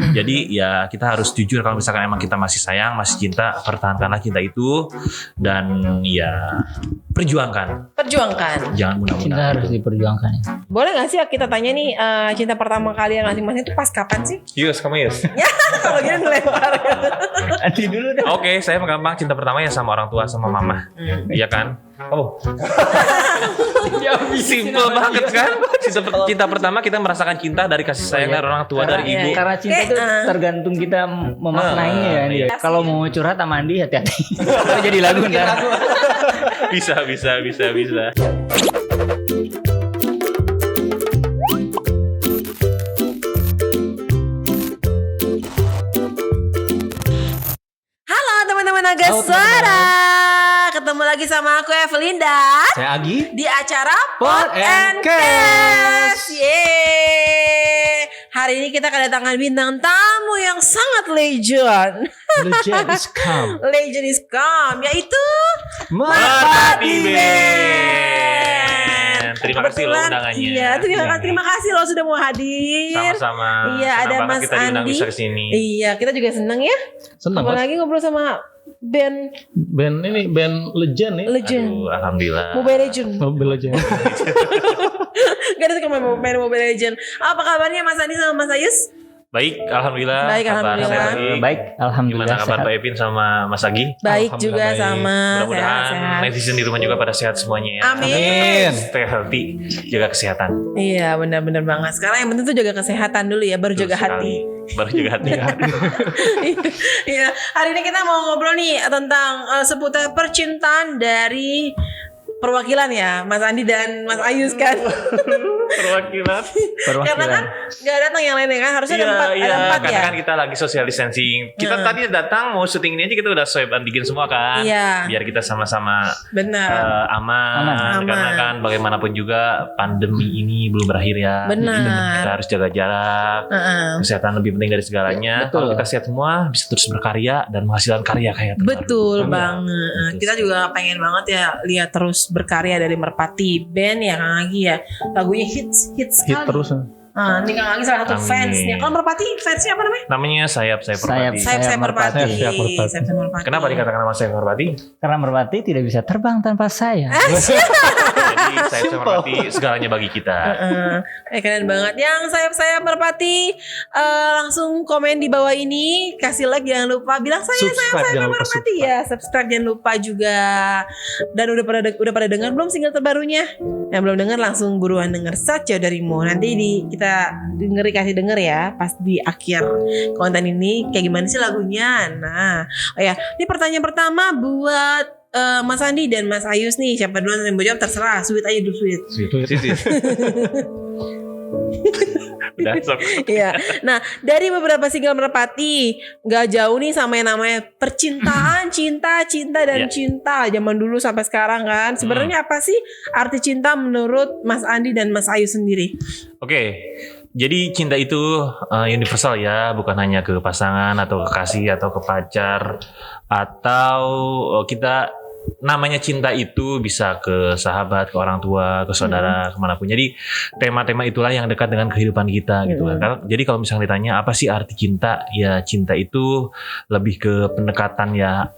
Jadi ya kita harus jujur kalau misalkan emang kita masih sayang, masih cinta, pertahankanlah cinta itu dan ya perjuangkan. Jangan Cinta mudah-mudahan. harus diperjuangkan. Boleh gak sih kita tanya nih, cinta pertama kalian masing-masing itu pas kapan sih? Yus, kamu Yus. Ya kalau gini ngelempar. Nanti dulu deh. Oke, saya gampang cinta pertama ya sama orang tua sama mama. Iya kan? Oh. Simple banget kan? Cinta pertama kita merasakan cinta dari kasih sayang dari orang tua, dari ibu. Karena cinta itu tergantung kita memaknainya ya. iya. Kalau mau curhat sama Andi hati-hati. Kalau jadi lagu ntar. Bisa. Halo teman-teman Agasara. Ketemu lagi sama aku Evelinda Saya Agi. di acara Pod and Cast. Yeay. Hari ini kita kedatangan bintang tamu yang sangat legend. Legend is come. Legend is come, yaitu Merpati Band. Terima kasih loh Kebetulan, undangannya. Iya, terima kasih loh sudah mau hadir. Sama-sama. Iya, Senang ada banget Mas kita diundang Andi. bisa kesini. Iya, kita juga senang ya. Senang Mas. Apalagi ngobrol sama band Band legend nih. legend. Aduh, alhamdulillah. Mobile Legend. Mobil legend. Gak ada suka main Mobile Legend. Apa kabarnya Mas Andi sama Mas Ayus? Baik, alhamdulillah. Baik, Kabar alhamdulillah. saya baik. Baik, alhamdulillah. Gimana kabar sehat. Pak Epin sama Mas Agi? Baik Alhamdulillah juga baik. sama Mudah-mudahan sehat. netizen di rumah juga pada sehat semuanya ya. Amin. Stay healthy, jaga kesehatan. Iya, benar-benar banget. Sekarang yang penting tuh jaga kesehatan dulu ya, baru Betul jaga sekali. hati. Baru jaga hati. Iya, hari ini kita mau ngobrol nih tentang seputar percintaan dari perwakilan ya, Mas Andi dan Mas Ayus kan. Perwakilan. Karena kan nggak datang yang lainnya kan, harusnya ada empat karena ya. kan kita lagi social distancing. Kita tadi datang mau syuting ini aja kita udah swab antigen semua kan. Iya. Biar kita sama-sama Benar. aman. Karena Aman. kan bagaimanapun juga pandemi ini belum berakhir ya. Benar. Kita harus jaga jarak. Kesehatan lebih penting dari segalanya. Betul. Kalau kita sehat semua bisa terus berkarya dan menghasilkan karya kayak terbaru. Betul Iya. banget. Betul Kita juga pengen banget ya lihat terus berkarya dari Merpati Band ya Kang Agi ya. Lagunya hits Hit sekali. terus. Ini Kang Agi salah satu Amin. fansnya. Kalau Merpati fansnya apa namanya? Namanya sayap Merpati. Sayap Merpati. Sayap Merpati. Sayap Merpati. Kenapa dikatakan nama sayap Merpati? Karena Merpati tidak bisa terbang tanpa saya. Jadi sayap Merpati segalanya bagi kita. Keren banget. Yang sayap Merpati langsung komen di bawah ini, kasih like jangan lupa, bilang saya Subscribe, jangan lupa Merpati subscribe. ya, subscribe jangan lupa juga. Dan udah pada dengar belum single terbarunya? Yang belum dengar langsung buruan denger saja darimu. Nanti kita kasih denger ya pas di akhir konten ini kayak gimana sih lagunya. Nah, oh ya, ini pertanyaan pertama buat Mas Andi dan Mas Ayus nih. Siapa duluan yang mau jawab terserah. Sweet aja dulu sweet. Sweet. Udah sok. Iya. Nah, dari beberapa single Merpati, nggak jauh nih sama yang namanya percintaan, cinta dan Iya. cinta zaman dulu sampai sekarang kan. Sebenarnya apa sih arti cinta menurut Mas Andi dan Mas Ayu sendiri? Oke, jadi cinta itu universal ya, bukan hanya ke pasangan atau kekasih atau ke pacar atau kita namanya cinta itu bisa ke sahabat, ke orang tua, ke saudara, kemanapun. Jadi tema-tema itulah yang dekat dengan kehidupan kita gitu kan. Jadi kalau misalnya ditanya apa sih arti cinta, ya cinta itu lebih ke pendekatan ya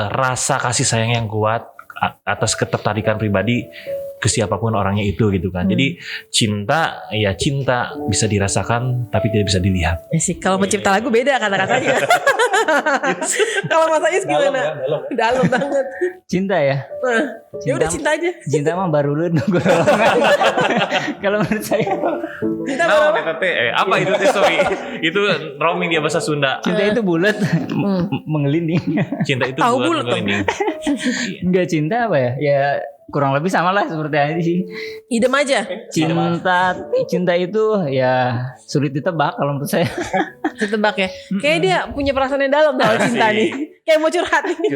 rasa kasih sayang yang kuat atas ketertarikan pribadi ke siapapun orangnya itu gitu kan. Jadi cinta bisa dirasakan tapi tidak bisa dilihat. Ya sih, kalau pencipta lagu beda kata-katanya. Kalau Mas Ayus gimana? Dalam banget. Cinta ya. Ya udah cinta aja. Cinta mah baru lu nunggu. Kalau menurut saya Cinta Nah, berapa? apa itu teh sorry. Itu roaming dia bahasa Sunda. cinta itu bulat mengelinding. Cinta itu Tahu bulat bulat dong. mengelinding. Enggak cinta apa ya? Ya kurang lebih sama lah seperti ini sih. Idem aja. Cinta itu ya sulit ditebak kalau menurut saya. Ditebak ya. Kayaknya dia punya perasaan yang dalam soal cinta nih. Kayak mau curhat ini.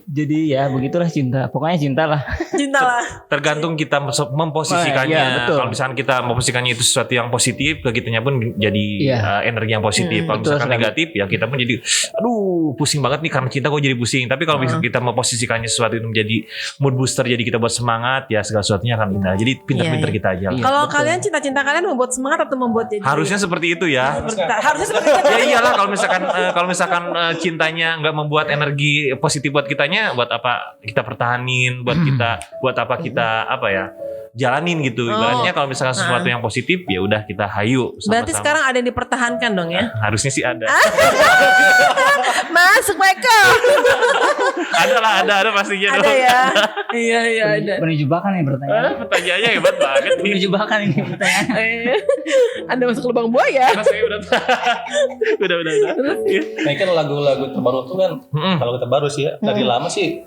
Jadi ya begitulah cinta. Pokoknya cinta lah. Cinta lah. Tergantung kita memposisikannya. Iya, betul. Kalau misalkan kita memposisikannya itu sesuatu yang positif, ke kitanya pun jadi Iya. energi yang positif. Kalau betul misalkan sekali. negatif, ya kita pun jadi, aduh pusing banget nih karena cinta kok jadi pusing. Tapi kalau misalkan kita memposisikannya sesuatu itu menjadi mood booster, jadi kita buat semangat, ya segala sesuatunya akan indah. Jadi pinter-pinter Iya. kita aja. Iya. Kalau betul. kalian cinta-cinta kalian membuat semangat atau membuat jadi Harusnya seperti itu ya. harusnya seperti itu. Ya iyalah kalau misalkan cintanya nggak membuat energi positif buat kitanya, buat apa kita pertahanin, buat apa kita apa ya jalanin gitu. Ibaratnya kalau misalkan sesuatu yang positif ya udah kita hayu sama-sama. Berarti sekarang ada yang dipertahankan dong ya. Harusnya sih ada. Masuk Michael. ada pastinya Ada dong. ya. Iya ada. Penuh jebakan nih pertanyaan. Pertanyaannya hebat banget Penuh nih. jebakan ini pertanyaan. Anda masuk ke lubang buaya. Karena saya udah. Iya. Nah kan lagu-lagu terbaru tuh kan kalau kita baru sih ya dari lama sih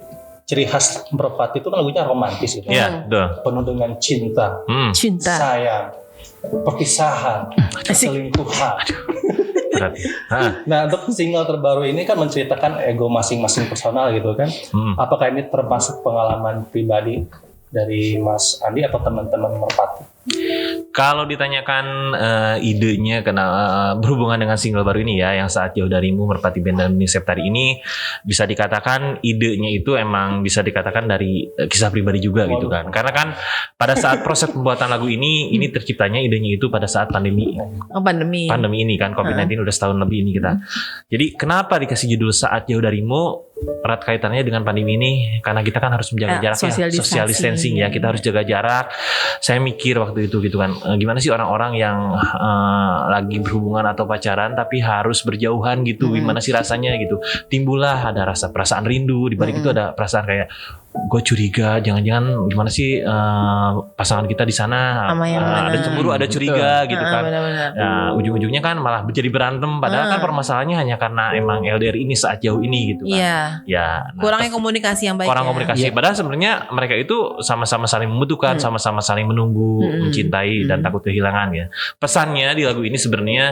ciri khas Merpati itu kan lagunya romantis gitu. Iya, betul. Penuh dengan cinta, Cinta. sayang, perpisahan, selingkuhan. Berarti. Hah. Nah untuk single terbaru ini kan menceritakan ego masing-masing personal gitu kan. Apakah ini termasuk pengalaman pribadi dari Mas Andi atau teman-teman Merpati? Kalau ditanyakan idenya berhubungan dengan single baru ini ya, yang Saat Jauh Darimu Merpati Band dan Benih Septari ini, bisa dikatakan idenya itu emang bisa dikatakan dari kisah pribadi juga gitu kan. Karena kan pada saat proses pembuatan lagu ini terciptanya idenya itu pada saat pandemi ini kan, COVID-19 udah setahun lebih ini kita. Jadi kenapa dikasih judul Saat Jauh Darimu? Erat kaitannya dengan pandemi ini karena kita kan harus menjaga jarak ya, social distancing ya, kita harus jaga jarak. Saya mikir waktu itu gitu kan, gimana sih orang-orang yang lagi berhubungan atau pacaran tapi harus berjauhan gitu, gimana sih rasanya gitu. Timbullah ada rasa perasaan rindu, di balik itu ada perasaan kayak gue curiga, jangan-jangan gimana sih pasangan kita di sana ada cemburu, ada curiga gitu kan. Benar-benar. Nah, ujung-ujungnya kan malah jadi berantem, padahal kan permasalahannya hanya karena emang LDR ini saat jauh ini gitu kan. Iya. Ya, nah, Kurangnya komunikasi yang baik. kurang ya. komunikasi. Padahal sebenarnya mereka itu sama-sama saling membutuhkan, sama-sama saling menunggu, mencintai dan takut kehilangan ya. Pesannya di lagu ini sebenarnya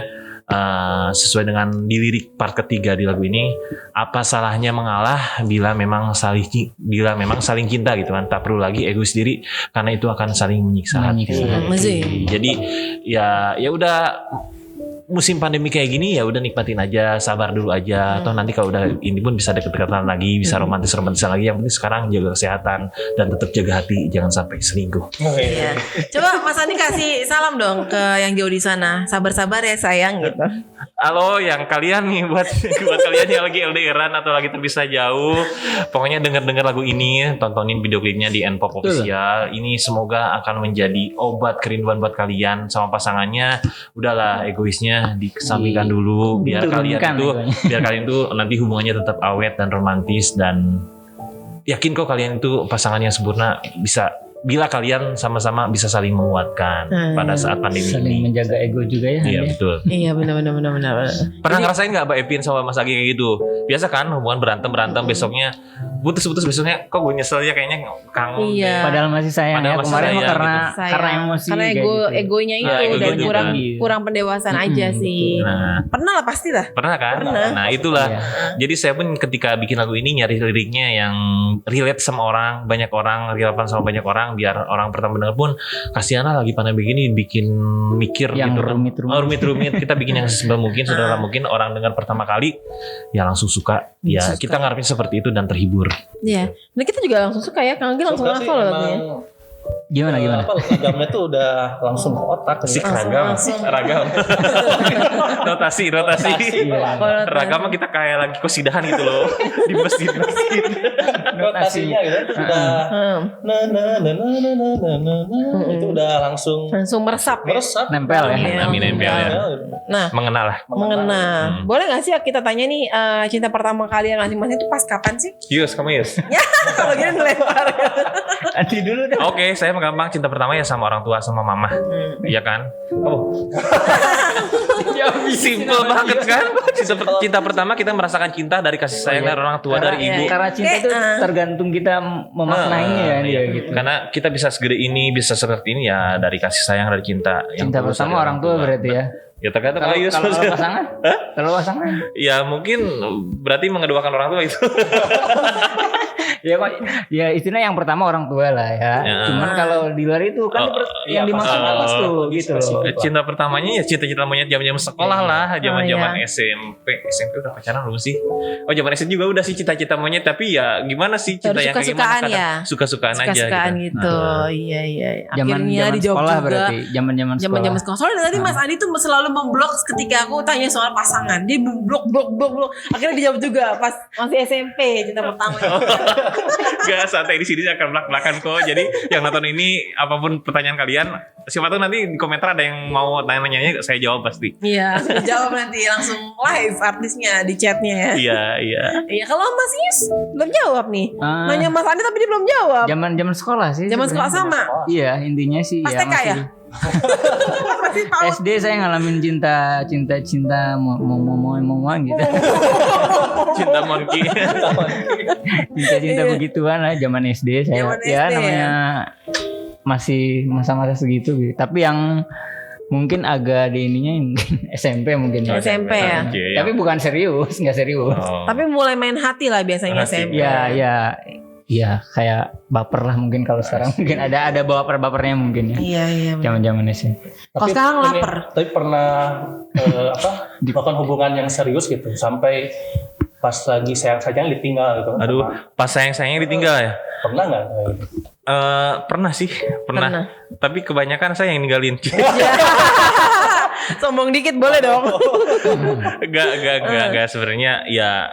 sesuai dengan di lirik part ketiga di lagu ini, apa salahnya mengalah bila memang saling cinta gitu kan, tak perlu lagi egois diri karena itu akan saling menyiksa hati. Jadi ya udah, musim pandemi kayak gini ya udah nikmatin aja, sabar dulu aja. Atau nanti kalau udah ini pun bisa deket-deketan lagi, bisa romantisan lagi. Yang penting sekarang jaga kesehatan dan tetap jaga hati, jangan sampai selingkuh. Iya. Coba Mas Andi kasih salam dong ke yang jauh di sana. Sabar-sabar ya sayang gitu. Halo yang kalian nih, buat kalian yang lagi LDRan atau lagi terpisah jauh, pokoknya denger lagu ini, tontonin video klipnya di Npop Official. Ini semoga akan menjadi obat kerinduan buat kalian sama pasangannya. Udahlah egoisnya dikesampingkan dulu, biar kalian tuh nanti hubungannya tetap awet dan romantis, dan yakin kok kalian itu pasangan yang sempurna bila kalian sama-sama bisa saling menguatkan pada saat pandemi Saling ini. menjaga ego juga ya. Iya betul. Iya benar. Pernah ngerasain nggak Mbak Epin sama Mas Agi kayak gitu? Biasa kan hubungan berantem besoknya putus besoknya kok gue nyesel ya kayaknya kangen. Iya. Padahal masih sayang Padahal ya. masih Kemarin sayang karena Sayang. emosi. Karena kayak gitu. egonya itu Nah, ego dan gitu kan. kurang pendewasaan aja sih. Nah, Pernah lah pasti lah. pernah kan? Pernah. Nah itulah. Iya. Jadi saya pun ketika bikin lagu ini nyari liriknya yang relate sama banyak orang, relevan sama banyak orang, biar orang pertama dengar pun kasihan lah lagi pandemi begini, bikin mikir Yang gitu. rumit-rumit. Kita bikin yang sesimpel mungkin, sederhana mungkin, orang dengar pertama kali ya langsung suka. Ya Suka. kita ngarepin seperti itu dan terhibur. Iya. Dan kita juga langsung suka ya. Kang Anggi langsung Suka sih, hafal loh emang, lagunya. Gimana? Lagamnya tuh udah langsung ke otak. Asik Langsung. ragam. Rotasi. Kalau Ragam mah kita kayak lagi kosidahan gitu loh di masjid. Notasinya gitu itu udah itu udah langsung meresap ya. Nempel ya. Iya. Amin nempel ya. Nah, Mengenal lah. mengena. Boleh gak sih kita tanya nih cinta pertama kalian masing-masing itu pas kapan sih? Yus, kamu Yus. Ya, kalau gini dilempar. Nanti dulu deh. Oke, saya gampang cinta pertama ya sama orang tua, sama mama. Iya kan? Oh. Simple banget kan? Cinta pertama kita merasakan cinta dari kasih sayang dari orang tua, dari ibu. Karena cinta itu tergantung kita memaknainya ya. Iya. Gitu. Karena kita bisa segede ini, bisa seperti ini ya dari kasih sayang, dari cinta. Cinta tulus pertama dari orang tua berarti ya. Ya tergantung Kalau Ayus. kalau pasangan? Kalau pasangan? Ya mungkin berarti mengeduakan orang tua itu. Ya kok ya istilahnya yang pertama orang tua lah ya. Ya. Cuman kalau di luar itu kan yang dimaksud atas tuh gitu loh. Cinta pertamanya ya cinta-cinta monyet zaman-zaman sekolah lah, zaman-zaman iya. SMP udah pacaran belum sih? Oh, zaman SMP juga udah sih cinta-cinta monyet, tapi ya gimana sih cinta Baru yang kayak gimana? suka-sukaan Kadang ya? Suka-sukaan aja Suka-sukaan gitu. Iya. Akhirnya Zaman dijawab sekolah juga. berarti, zaman Zaman-zaman sekolah. sekolah. Soalnya tadi Mas Andi tuh selalu memblok ketika aku tanya soal pasangan. Dia blok. Akhirnya dijawab juga pas masih SMP cinta pertama. Gak santai di sini akan belak-belakan kok. Jadi yang nonton ini apapun pertanyaan kalian, siapa tahu nanti di komentar ada yang mau tanya-tanya saya jawab pasti. Iya, jawab nanti langsung live artisnya di chatnya ya. Iya. Iya, kalau Mas Yus belum jawab nih. Ah. Nanya Mas Andi tapi dia belum jawab. Zaman sekolah sih. Zaman sekolah sebenarnya. sama. Iya, intinya sih Pas ya TK ya? Masih tahu. SD saya ngalamin cinta mau gitu. Cinta monkey. Cinta Iya. begituan lah zaman SD saya. Zaman Ya SD namanya masih masa-masa segitu gitu. Tapi yang mungkin agak di ininya mungkin SMP mungkin ya. SMP ya. Oke, Tapi bukan serius, nggak serius. Oh. Tapi mulai main hati lah biasanya Hati. SMP. Ya kayak baper lah mungkin kalau sekarang mungkin ada bapernya mungkin ya. Iya. Zaman-zaman SMP. Kalau sekarang lapar. Tapi pernah melakukan hubungan yang serius gitu sampai pas lagi sayang-sayang ditinggal gitu. Aduh, pas sayang-sayangnya ditinggal ya? Pernah nggak? Pernah sih, pernah. Tapi kebanyakan saya yang ninggalin. Sombong dikit boleh dong. Gak sebenarnya ya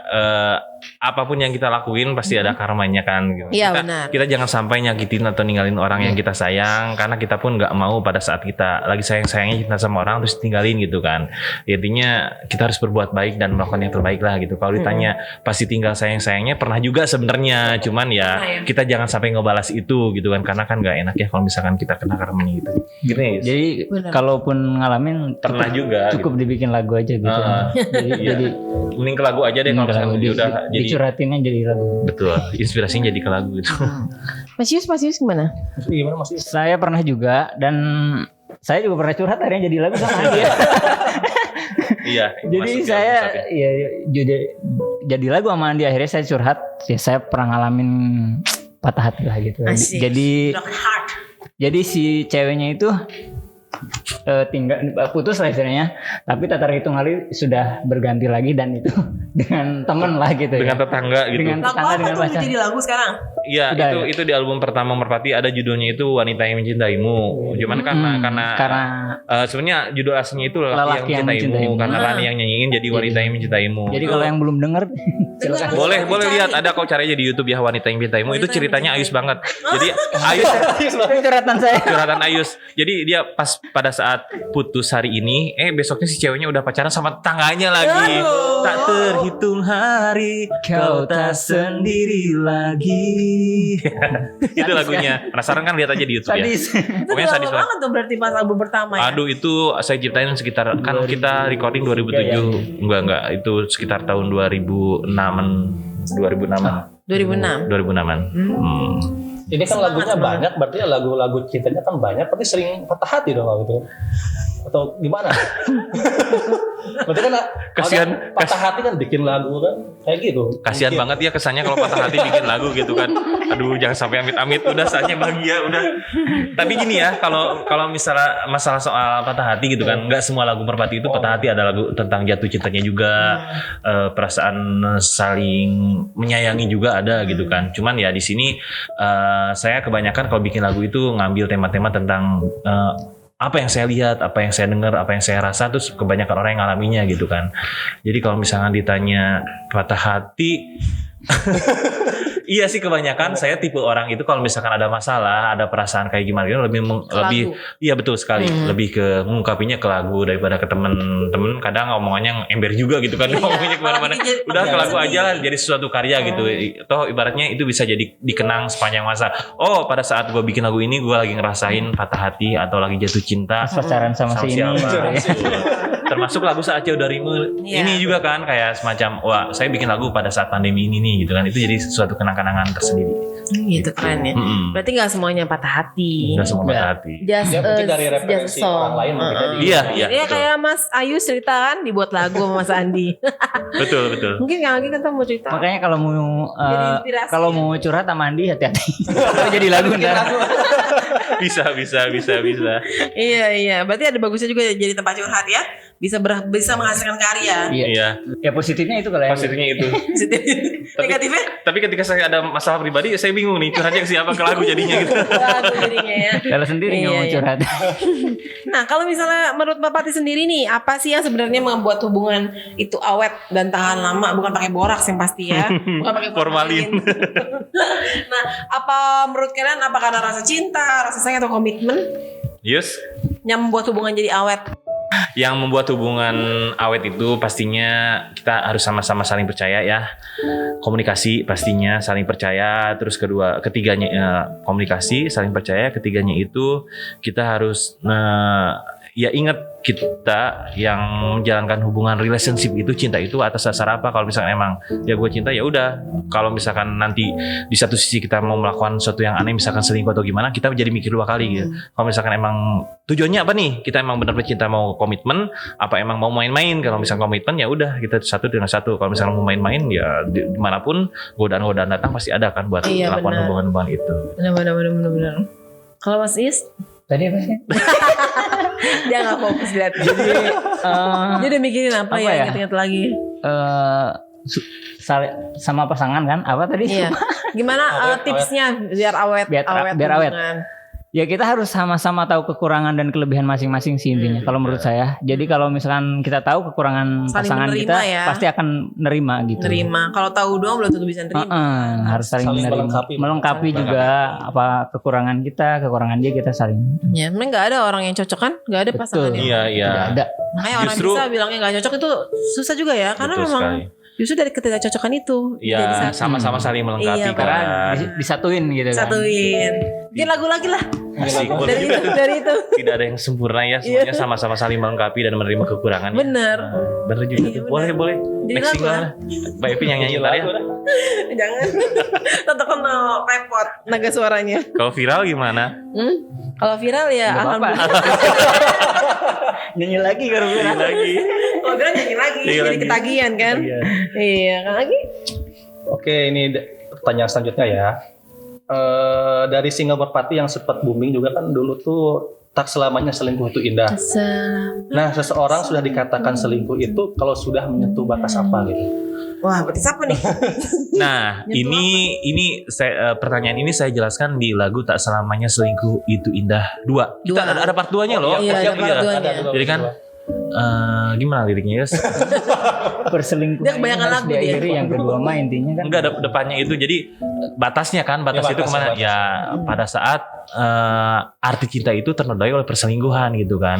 apapun yang kita lakuin pasti ada karmanya kan gitu. Iya, Kita- benar. Kita jangan sampai nyakitin atau ninggalin orang yang kita sayang karena kita pun nggak mau pada saat kita lagi sayang-sayangnya cinta sama orang terus tinggalin gitu kan. Intinya kita harus berbuat baik dan melakukan yang terbaik lah gitu. Kalau ditanya pasti tinggal sayang-sayangnya pernah juga sebenarnya, cuman ya kita jangan sampai ngebalas itu gitu kan karena kan nggak enak ya kalau misalkan kita kena karmanya gitu. Gitu ya. Yus? Jadi Benar. kalaupun ngalamin Pernah juga cukup dibikin lagu aja gitu. Jadi mending ke lagu aja deh kalau misalkan dia udah jadi dicuratinnya jadi lagu. betul inspirasinya jadi ke lagu gitu. Mas Yus gimana? Gimana Mas? Saya pernah juga dan saya juga pernah curhat akhirnya jadi lagu sama dia. Iya. Jadi masuk di saya album satu. ya jadi lagu sama Andi akhirnya saya curhat. Ya saya pernah ngalamin patah hati lah gitu. Asik. Broken heart. Jadi si ceweknya itu tinggal putus lah istilahnya, tapi tak terhitung kali sudah berganti lagi dan itu dengan teman lah gitu dengan ya. tetangga gitu. Dengan Lagu tetangga apa dengan tuh pacar. jadi lagu sekarang? Iya, Udah, itu di album pertama Merpati ada judulnya itu Wanita yang Mencintaimu. Cuman karena sebenarnya judul aslinya itu Lelaki yang Mencintaimu karena Rani yang nyanyiin jadi Wanita yang Mencintaimu. Jadi kalau yang belum denger silakan. boleh lihat ada kok caranya di YouTube ya Wanita yang Mencintaimu itu ceritanya Ayus banget. Jadi Ayus Curhatan saya. curhatan Ayus. Jadi dia pas pada saat putus hari ini, besoknya si ceweknya udah pacaran sama tetangganya lagi. Aduh. Tak terhitung hari kau tak sendiri lagi. Itu lagunya. Penasaran kan lihat aja di YouTube ya. Sadis. Itu Pokoknya udah sadis lama banget. banget tuh berarti pas album pertama ya. Aduh itu saya ciptain sekitar kan kita recording 2007. Enggak itu sekitar tahun 2006-an. 2006. 2006-an. Ini kan lagunya Semangat. banyak, berarti ya lagu-lagu cintanya kan banyak, berarti sering patah hati dong gitu. Atau gimana? Berarti kan Kasihan. patah hati kan bikin lagu kan kayak gitu. Kasihan Mungkin. banget ya kesannya kalau patah hati bikin lagu gitu kan. Aduh jangan sampai amit-amit udah saatnya bahagia udah. Tapi gini ya kalau misalnya masalah soal patah hati gitu kan, nggak semua lagu Merpati itu patah hati, ada lagu tentang jatuh cintanya juga, perasaan saling menyayangi juga ada gitu kan. Cuman ya di sini saya kebanyakan kalau bikin lagu itu ngambil tema-tema tentang apa yang saya lihat, apa yang saya dengar, apa yang saya rasa, terus kebanyakan orang yang ngalaminya gitu kan. Jadi kalau misalnya ditanya patah hati, iya sih kebanyakan saya tipe orang itu kalau misalkan ada masalah, ada perasaan kayak gimana gitu lebih iya betul sekali, lebih ke mengungkapinya ke lagu daripada ke temen-temen. Kadang omongannya ember juga gitu kan, ngomongnya kemana-mana. Udah ke lagu aja lah, jadi sesuatu karya gitu. Toh ibaratnya itu bisa jadi dikenang sepanjang masa. Oh pada saat gue bikin lagu ini gue lagi ngerasain patah hati atau lagi jatuh cinta Pas pacaran sama si ini. siapa. gitu ya. Betul. termasuk lagu Saat Jauh Darimu Iya. ini juga kan kayak semacam wah saya bikin lagu pada saat pandemi ini nih gitu kan, itu jadi suatu kenang-kenangan tersendiri. Gitu keren ya. Berarti nggak semuanya patah hati. Nggak semua patah hati. Just Ya mungkin a- dari just referensi a song. orang lain mungkin jadi. Iya, Iya betul. kayak Mas Ayu cerita kan dibuat lagu sama Mas Andi. Betul. Mungkin Kang Agi kan tahu mau cerita. Makanya kalau mau Jadi inspirasi. kalau mau curhat sama Andi hati-hati. Kalau jadi lagu ntar. Bisa. Iya. Berarti ada bagusnya juga jadi tempat curhat ya. Bisa menghasilkan karya. Iya. Iya, Ya positifnya itu kalau ya. positifnya itu. Negatifnya Tapi ketika saya ada masalah pribadi, saya bingung nih curhatnya ke siapa, ke lagu jadinya gitu. lagu jadinya ya. Kalau sendiri nggak mau Iya. curhat. Nah, kalau misalnya menurut Mbak Pati sendiri nih, apa sih yang sebenarnya membuat hubungan itu awet dan tahan lama? Bukan pakai boraks yang pasti ya, bukan pakai formalin. Nah, apa menurut kalian apa karena rasa cinta, rasa sayang atau komitmen Yes. yang membuat hubungan jadi awet? Yang membuat hubungan awet itu pastinya kita harus sama-sama saling percaya ya. Komunikasi pastinya saling percaya. Terus ketiganya komunikasi, saling percaya. Ketiganya itu kita harus ya ingat kita yang menjalankan hubungan relationship itu, cinta itu atas dasar apa? Kalau misalkan emang ya gue cinta ya udah. Kalau misalkan nanti di satu sisi kita mau melakukan sesuatu yang aneh, misalkan selingkuh atau gimana, kita jadi mikir 2 kali gitu. Kalau misalkan emang tujuannya apa nih? Kita emang benar-benar cinta mau komitmen, apa emang mau main-main? Kalau misalkan komitmen ya udah kita satu dengan satu. Kalau misalkan mau main-main ya dimanapun godaan-godaan datang pasti ada kan buat Iya, melakukan benar. hubungan-hubungan itu. Benar. Kalau Mas Is, Tadi apa sih? dia nggak fokus lihat. Jadi Dia udah mikirin apa Apa ya? ya? Ingat-ingat lagi. Sama pasangan kan? Apa tadi? Iya. Gimana tipsnya biar awet? Biar awet. hubungan? Ya kita harus sama-sama tahu kekurangan dan kelebihan masing-masing sih intinya. Kalau menurut saya. Jadi kalau misalkan kita tahu kekurangan Saling pasangan menerima kita, ya. pasti akan nerima gitu. Nerima. Kalau tahu doang belum tentu bisa nerima. Harus saling Saling menerima. Melengkapi juga apa kekurangan kekurangan dia kita saling. Ya, memang nggak ada orang yang cocok kan? Nggak ada pasangan Betul. yang. Iya. Tidak ada. Makanya orang Justru- bisa bilangnya nggak cocok itu susah juga ya, karena Betul memang sekali. justru dari ketidakcocokan itu jadi Ya satu. sama-sama saling melengkapi Iya, kan. Disatuin gitu kan. Satuin. Bikin lagu lagi lah Asik. Oh, dari tidak, itu, dari itu. tidak ada yang sempurna ya, semuanya sama-sama saling melengkapi dan menerima kekurangannya. Bener. Bener juga Iya, tuh. bener. Boleh. Jadi Next lagu single lah. lah. Mbak Evi yang nyanyi ntar ya. Jangan. Tetap kena repot naga suaranya. Kalau viral gimana? Kalau viral ya Nggak apa-apa. alhamdulillah. Nyanyi lagi kalau gue. Lagi. Kalau viral nyanyi lagi, Nyanyi jadi lagi. ketagihan kan? Iya. Iya, kan lagi. Oke, ini pertanyaan selanjutnya ya. Dari single Merpati yang sempat booming juga kan dulu tuh tak selamanya selingkuh itu indah. Nah, seseorang sudah dikatakan selingkuh itu kalau sudah menyentuh batas apa gitu. Wah, berarti siapa nih? Nah, Nyentuh ini saya pertanyaan ini saya jelaskan di lagu Tak Selamanya Selingkuh Itu Indah 2. Kita Dua. ada part 2-nya loh. Iya, ada part duanya. Jadi kan gimana liriknya, Yus? Perselingkuhan Dia kebanyakan harus lagu dia. diakhiri, yang kedua mah intinya kan. Enggak ada depannya itu. Jadi batasnya kan, batas Ya, itu batas, kemana? batas. Ya pada saat arti cinta itu ternodai oleh perselingkuhan gitu kan.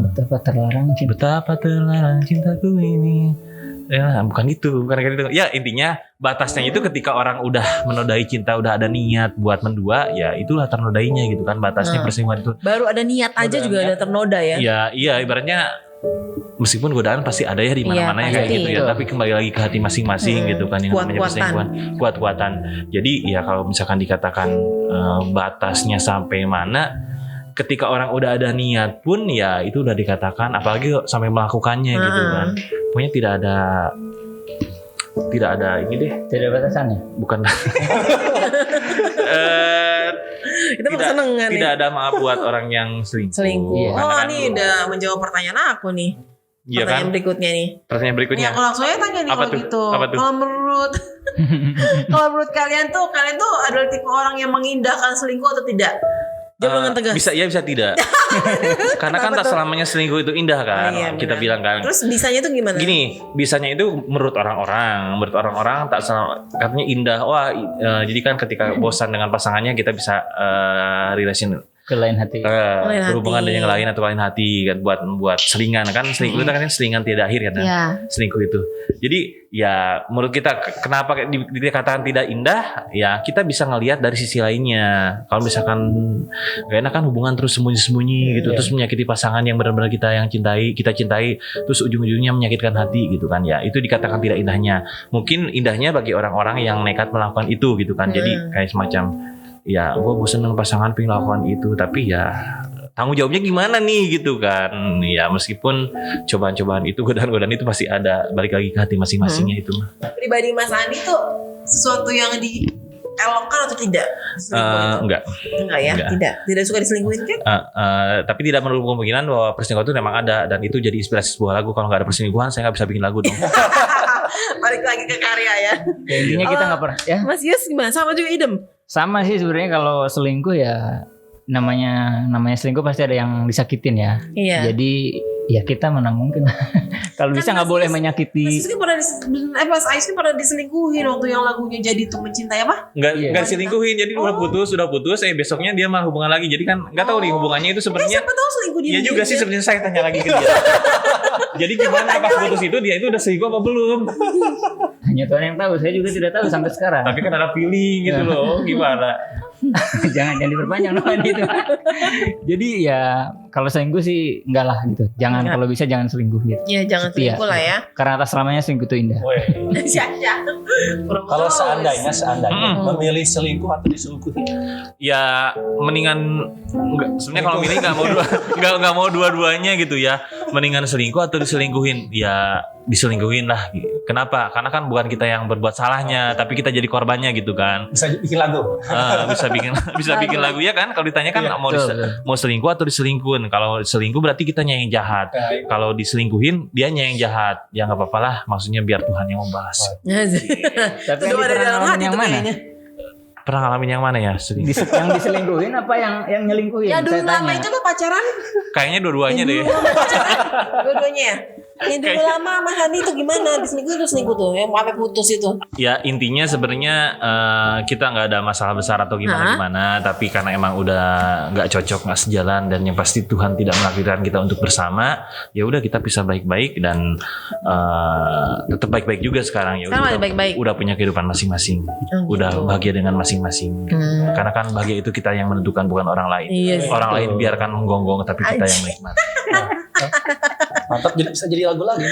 Betapa terlarang cinta. Betapa terlarang cintaku ini. Ya bukan kayak gitu. Ya intinya batasnya itu ketika orang udah menodai cinta, udah ada niat buat mendua, ya itulah ternodainya gitu kan, batasnya perselingkuhan itu. Baru ada niat aja juga ada ternoda ya. Ya iya, ibaratnya meskipun godaan pasti ada ya di mana-mana Iya, ya kayak pasti. gitu ya, tapi kembali lagi ke hati masing-masing gitu kan, yang namanya Kuat-kuatan. perselingkuhan, kuat-kuatan. Jadi ya kalau misalkan dikatakan batasnya sampai mana, ketika orang udah ada niat pun ya itu udah dikatakan, apalagi sampai melakukannya gitu kan. Pokoknya tidak ada ini deh, Tidak ada batasannya. bukan Itu kesenangan tidak nih. ada maaf buat orang yang selingkuh. Selingkuh. Iya. Oh, Karena kan- ini udah menjawab pertanyaan aku nih. Iya kan? Pertanyaan berikutnya nih. Pertanyaan berikutnya. Ya, kalau langsung aja tanya nih Apa kalau tuh? gitu. Apa tuh? Kalau menurut kalau menurut kalian tuh adalah tipe orang yang mengindahkan selingkuh atau tidak? Jawab dengan tegas. Bisa tidak. Karena kan tak selamanya selingkuh itu indah kan. Oh, iya, Kita benar. bilang kan. Terus bisanya tuh gimana? Gini, bisanya itu menurut orang-orang tak katanya indah. Wah, jadi kan ketika bosan dengan pasangannya kita bisa ke lain hati. Lain berhubungan hati. dengan yang lain atau lain hati kan buat selingan kan selingkuh itu kan selingan tiada akhir kan Iya. selingkuh itu. Jadi ya menurut kita kenapa dikatakan tidak indah ya kita bisa ngelihat dari sisi lainnya. Kalau misalkan gak enak kan hubungan terus sembunyi-sembunyi gitu terus menyakiti pasangan yang benar-benar kita cintai terus ujung-ujungnya menyakitkan hati gitu kan ya itu dikatakan tidak indahnya. Mungkin indahnya bagi orang-orang yang nekat melakukan itu gitu kan. Jadi kayak semacam ya gue bosan dengan pasangan pengen lakukan itu tapi ya tanggung jawabnya gimana nih gitu kan ya meskipun cobaan-cobaan itu godaan-godaan itu pasti ada balik lagi ke hati masing-masingnya itu. Pribadi Mas Andi tuh sesuatu yang dielokkan atau tidak? Enggak Ya, enggak. tidak suka diselingkuhin kan? Tapi tidak menutup kemungkinan bahwa perselingkuhan itu memang ada dan itu jadi inspirasi sebuah lagu. Kalau nggak ada perselingkuhan saya nggak bisa bikin lagu dong. Balik lagi ke karya ya. Ya, intinya kita nggak pernah ya. Mas Yus gimana? Sama juga idem. Sama sih sebenarnya kalau selingkuh ya namanya selingkuh pasti ada yang disakitin ya. Iya. Jadi ya kita mana mungkin kalau bisa nggak boleh menyakiti. Mas Yus kan Mas Ais kan pernah diselingkuhin waktu yang lagunya Jadi Tuh Mencintai apa? Nggak diselingkuhin jadi udah putus besoknya dia malah hubungan lagi jadi kan nggak tahu nih hubungannya itu sebenarnya. Siapa tahu selingkuh dia. Iya juga sih sebenarnya saya tanya lagi ke dia. Jadi gimana pas putus itu dia itu udah selingkuh apa belum? Hanya Tuhan yang tahu, saya juga tidak tahu sampai sekarang. Tapi kan ada feeling gitu loh gimana? jangan diperpanjang namanya itu. Jadi ya kalau selingkuh sih enggak lah gitu. Jangan kalau bisa jangan selingkuh gitu. Ya jangan Setia. selingkuh lah ya. Karena atas selamanya selingkuh itu indah. Kalau seandainya memilih selingkuh atau diselingkuhi, Ya mendingan sebenarnya kalau milih nggak mau dua-duanya gitu ya. Mendingan selingkuh atau diselingkuhin? Ya diselingkuhin lah. Kenapa? Karena kan bukan kita yang berbuat salahnya, tapi kita jadi korbannya gitu kan. bisa bikin lagu. Bisa bikin lagu ya kan? Kalau ditanya kan mau selingkuh atau diselingkuhin. Kalau selingkuh berarti kitanya yang jahat. Kalau diselingkuhin dianya yang jahat. Ya nggak apa-apa lah. Maksudnya biar Tuhan yang membalas. Tapi Itu ada dalam hati yang tuh mana? kayaknya. Pernah ngalamin yang mana ya selingkuh? Yang diselingkuhin apa yang nyelingkuhin? Ya dulu Saya lama tanya. itu apa pacaran? Kayaknya dua-duanya deh. Dua-duanya ya? Yang dulu lama Mas Andi itu gimana? Diselingkuhin atau selingkuh tuh? Yang sampai putus itu? Ya intinya sebenarnya kita nggak ada masalah besar atau gimana, tapi karena emang udah nggak cocok, nggak sejalan dan yang pasti Tuhan tidak menakdirkan kita untuk bersama, ya udah kita pisah baik-baik dan tetap baik-baik juga sekarang ya. Sekarang masih baik-baik. Udah punya kehidupan masing-masing, udah bahagia dengan masing-masing. Karena kan bahagia itu kita yang menentukan bukan orang lain. Iya sih. Orang lain biarkan menggonggong, tapi kita yang menikmati. Mantap, bisa jadi lagu lagi.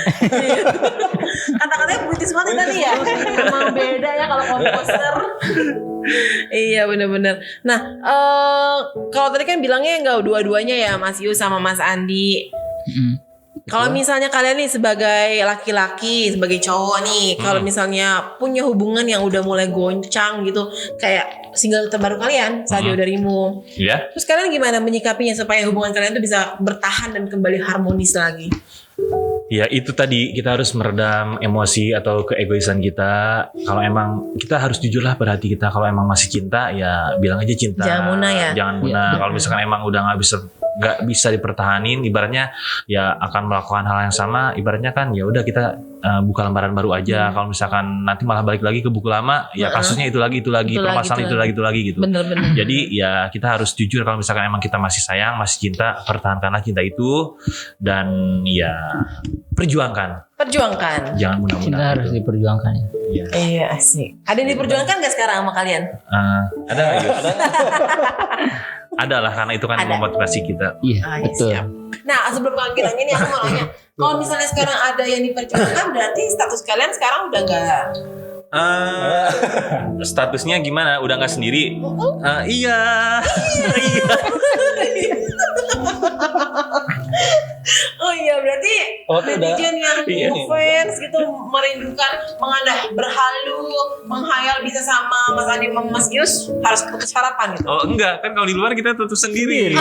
Kata-katanya puitis banget tadi ya. Emang beda ya kalau komposer. Iya benar-benar. Nah, kalau tadi kan bilangnya nggak dua-duanya ya Mas Yus sama Mas Andi. Kalau misalnya kalian nih sebagai laki-laki, sebagai cowok nih, kalau misalnya punya hubungan yang udah mulai goncang gitu, kayak single terbaru kalian, Sadio Darimu. Ya. Terus kalian gimana menyikapinya supaya hubungan kalian tuh bisa bertahan dan kembali harmonis lagi? Ya itu tadi kita harus meredam emosi atau keegoisan kita. Kalau emang kita harus jujurlah pada hati kita. Kalau emang masih cinta ya bilang aja cinta. Jangan munah ya. Jangan munah. Kalau misalkan emang udah nggak bisa dipertahanin, ibaratnya ya akan melakukan hal yang sama. Ibaratnya kan ya udah kita buka lembaran baru aja. Kalau misalkan nanti malah balik lagi ke buku lama, ya kasusnya itu lagi, permasalahan itu lagi gitu. Bener-bener. Jadi ya kita harus jujur kalau misalkan emang kita masih sayang, masih cinta, pertahankanlah cinta itu dan ya perjuangkan. Jangan Cinta mudah-mudahan. harus diperjuangkan ya. Iya. Iya asik. Ada yang diperjuangkan gak sekarang sama kalian? Ada nggak Yus? Ada lah karena itu kan Ada. memotivasi kita. Iya, Ya, betul. siap. Nah sebelum kalian nanya nih aku mau nanya. Kalau misalnya sekarang ada yang diperjuangkan berarti status kalian sekarang udah gak Statusnya gimana? Udah nggak sendiri? Iya. Oh iya berarti netizen yang fans gitu merindukan mengadah berhalu menghayal bisa sama Mas Adi sama Mas Yus harus putus harapan gitu. Oh enggak kan kalau di luar kita tutup sendiri.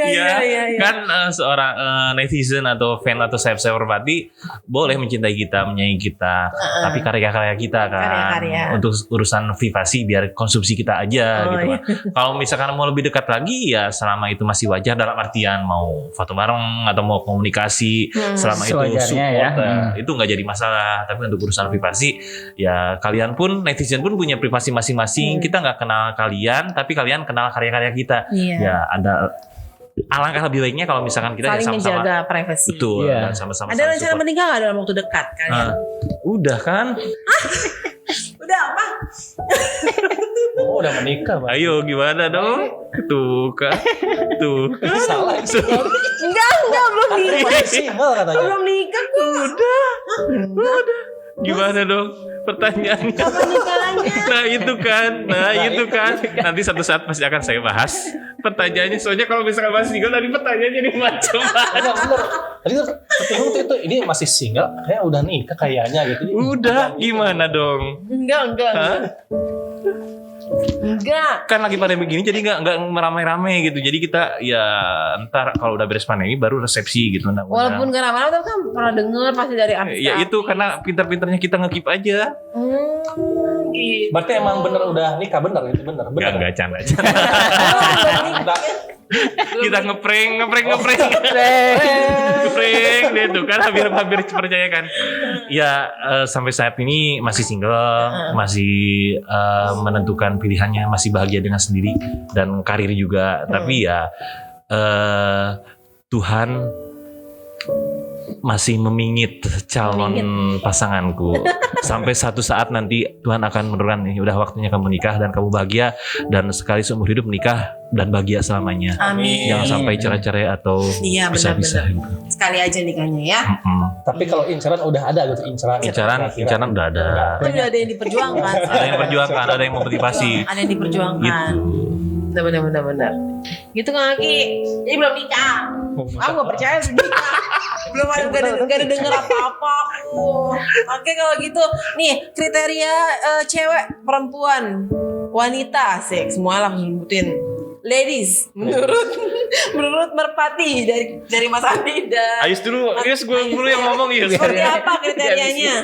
Iya. Kan seorang netizen atau fan atau sayap-sayap merpati boleh mencintai kita, menyayangi kita, tapi karya-karya kita kan Karya-karya. untuk urusan privasi biar konsumsi kita aja gitu iya. kan. Kalau misalkan mau lebih dekat lagi ya selama itu masih wajar dalam artian mau foto bareng atau mau komunikasi selama itu Sewajarnya support ya. itu nggak jadi masalah. Tapi untuk urusan privasi ya kalian pun netizen pun punya privasi masing-masing. Kita nggak kenal kalian tapi kalian kenal karya-karya kita. Iya. Ya ada alangkah lebih baiknya kalau misalkan kita ya Saling sama-sama menjaga privasi. betul Iya. dan sama-sama Ada saling rencana support. menikah nggak dalam waktu dekat kalian? Udah kan? Udah apa? Oh, udah menikah, Bang. Ayo gimana dong? Tuh kan. Tuh. Salah. Enggak, belum nikah. Masih single katanya. Belum nikah kok. Udah. Gimana dong? Pertanyaannya. Kapan nikahnya? Nah itu kan. Nanti satu saat pasti akan saya bahas pertanyaannya. Soalnya kalau misalkan masih single tadi pertanyaannya jadi macam. Enggak, bener. Tadi tuh bingung tuh itu ini masih single, kayak udah nikah kayaknya gitu. Udah gimana dong? Enggak. Hah? Enggak. Kan lagi pada begini jadi nggak meramai-ramai gitu. Jadi kita ya ntar kalau udah beres pandemi baru resepsi gitu. Walaupun gak lama-lama tapi kan pernah denger pasti dari artis. ya itu karena pintar-pintarnya kita ngekip aja. Gitu. Berarti emang bener udah nikah bener gitu, bener. Enggak canda. Kita ngeprank deh tuh kan hampir percaya kan. Ya sampai saat ini masih single, masih menentukan pilihannya, masih bahagia dengan sendiri dan karir juga. Tapi ya Tuhan masih memingit calon pasanganku. Sampai satu saat nanti Tuhan akan menurunkan nih udah waktunya kamu menikah dan kamu bahagia dan sekali seumur hidup menikah dan bahagia selamanya. Amin. Jangan sampai cerai-cerai atau Iya, pisah-pisah benar-benar. gitu. Sekali aja nikahnya ya. Tapi kalau inceran udah ada gitu, inceran. Incaran udah ada. Tapi udah ada yang diperjuangkan. Ada yang perjuangkan, ada yang motivasi. Ada yang diperjuangkan. Gitu. Benar. Gitu kan Ki. Jadi belum nikah. Aku gak percaya sih nikah. Belum ada gak ada denger apa-apa aku. Oke kalau gitu nih kriteria cewek, perempuan, wanita, seks semua lah sebutin. Ladies, menurut Merpati dari Mas Andi dan Ayus dulu, Ayus gue dulu yang ngomong ya. seperti apa kriterianya?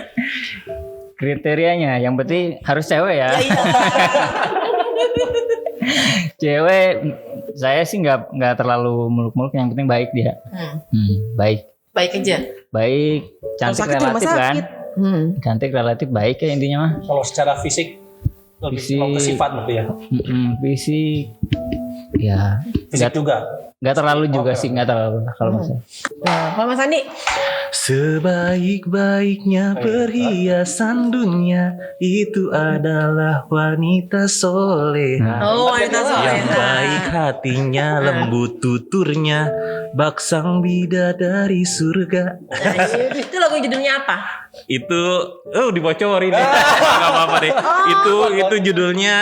Kriterianya yang penting harus cewek ya. Iya. Cewek saya sih nggak terlalu muluk-muluk, yang penting baik dia. Baik. Baik aja. Baik, cantik Kalau sakit rumah relatif kan. sakit. Cantik relatif baik ya intinya mah. Kalau secara fisik lebih Fisik. mau ke sifat berarti ya. Fisik ya Fisik juga. nggak terlalu juga sih, nggak terlalu lah kalau masalah. Nah, kalau Mas Andi, Sebaik-baiknya perhiasan dunia itu adalah wanita soleha. wanita Yang soleha. baik hatinya, lembut tuturnya, baksang bidadari surga. Itu lagu judulnya apa? Itu dibocorin ya. Gak apa-apa deh. Itu judulnya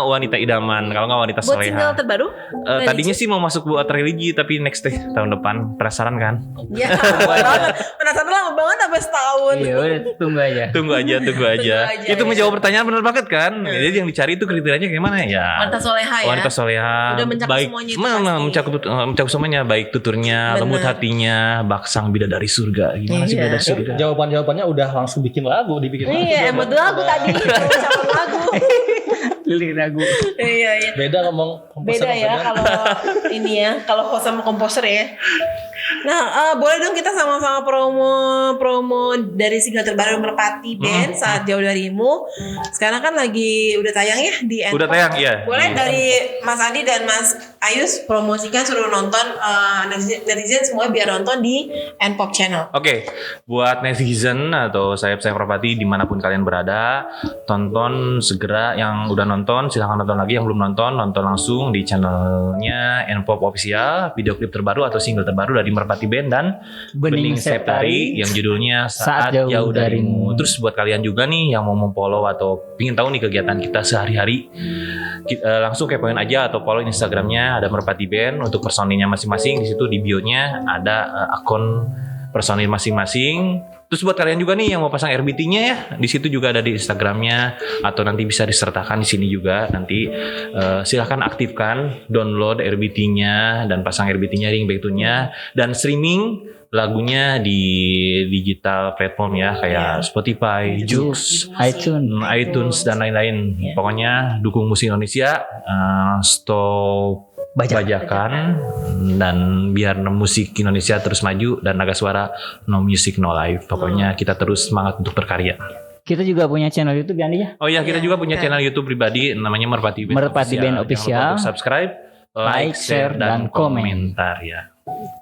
Wanita Idaman. Kalau nggak Wanita Buat single Soleha. terbaru? Tadinya sih mau masuk buat religi tapi next deh tahun depan. Penasaran kan? Ya, penasaran lama banget sampai setahun. Iya udah tunggu aja. Tunggu aja. aja, Itu ya. menjawab pertanyaan benar banget kan? Jadi yang dicari itu kriterianya gimana ya? Wanita soleha ya. Wanita soleha. Udah mencakup baik, semuanya itu pasti. mencakup semuanya. Baik tuturnya, Bener. lembut hatinya, baksang bidadari surga. Gimana sih Iya. bidadari surga? Jawabannya udah langsung bikin lagu, dibikin lagu. Iya, emang lagu tadi. Calon lagu. Lirik lagu. Iya. Beda ngomong komposer Beda ya beda. kalau ini ya, kalau host sama komposer ya. Nah, boleh dong kita sama-sama promo dari single terbaru Merpati Band Saat Jauh Darimu. Sekarang kan lagi udah tayang ya di Endpop. Udah tayang, iya. Boleh dari Mas Andi dan Mas Ayus promosikan, suruh nonton netizen semua biar nonton di Endpop channel. Oke, buat netizen atau sayap-sayap Merpati dimanapun kalian berada, tonton segera. Yang udah nonton silahkan nonton lagi, yang belum nonton langsung di channelnya Endpop Official. Video klip terbaru atau single terbaru dari Merpati Band dan Bening Septari yang judulnya Saat Jauh Darimu. Terus buat kalian juga nih yang mau follow atau pingin tahu nih kegiatan kita sehari-hari, langsung kepoin aja atau follow Instagramnya, ada Merpati Band untuk personilnya masing-masing. Di situ di bio-nya ada akun personil masing-masing. Terus buat kalian juga nih yang mau pasang RBT-nya ya, di situ juga ada di Instagramnya atau nanti bisa disertakan di sini juga. Nanti silahkan aktifkan download RBT-nya dan pasang RBT-nya, ringback tone-nya, dan streaming lagunya di digital platform ya kayak Spotify, Joox, iTunes dan lain-lain. Pokoknya dukung musik Indonesia, stop bajakan, dan biar musik Indonesia terus maju, dan Naga Suara no music no life. Pokoknya kita terus semangat untuk berkarya. Kita juga punya channel YouTube ya, Andi ya? Oh iya, kita juga punya channel YouTube pribadi namanya Merpati Band Band Official. Official. Jangan lupa untuk subscribe, like, share, dan komentar ya.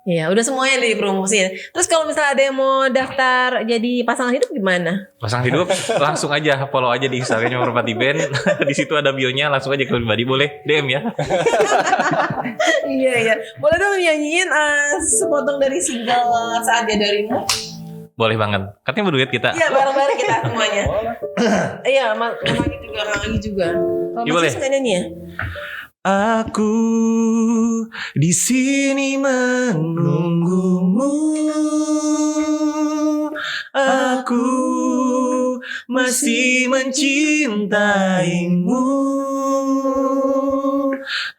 Ya, udah semuanya dipromosiin. Terus kalau misalnya ada yang mau daftar jadi pasangan hidup gimana? Pasang hidup langsung aja follow aja di Instagramnya Merpati Band. Di situ ada bionya, langsung aja ke pribadi, boleh DM ya. Iya. Boleh dong nyanyiin sepotong dari single Saat Dia Darimu? Boleh banget. Katanya berduet kita. Iya, bareng-bareng kita semuanya. Iya, Kang Agi juga, Kang Agi juga. Kalau Iya, boleh. Mas nyanyi ya? Aku di sini menunggumu. Aku masih mencintaimu.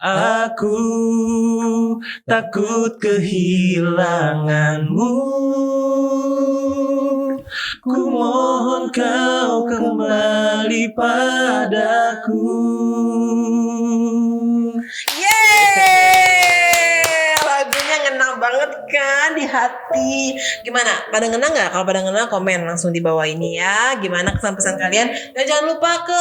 Aku takut kehilanganmu. Ku mohon kau kembali padaku. Yeay, lagunya ngena banget kan di hati. Gimana? Pada ngena nggak? Kalau pada ngena komen langsung di bawah ini ya. Gimana kesan-pesan kalian? Dan jangan lupa ke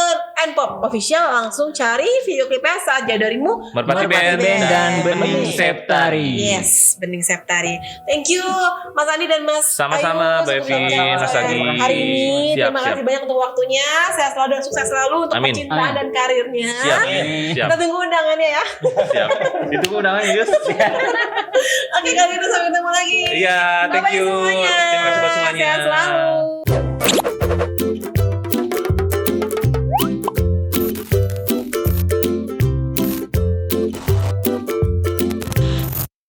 Npop Official, langsung cari video klipnya Saat Dia Darimu, Merpati Band dan Bening Septari. Yes, Bening Septari. Thank you Mas Andi dan Mas Sama-sama, Ayu, Mbak Evi, sudah Mas Agi. hari ini. Siap, Terima kasih banyak untuk waktunya. Sehat selalu dan sukses selalu untuk Amin. percintaan dan karirnya. Siap. Kita tunggu undangannya ya. Siap. Itu undangannya, Yus. Oke, kalau gitu sampai ketemu lagi. Iya, thank Bye-bye you. semuanya. Terima kasih buat semuanya. Sehat selalu.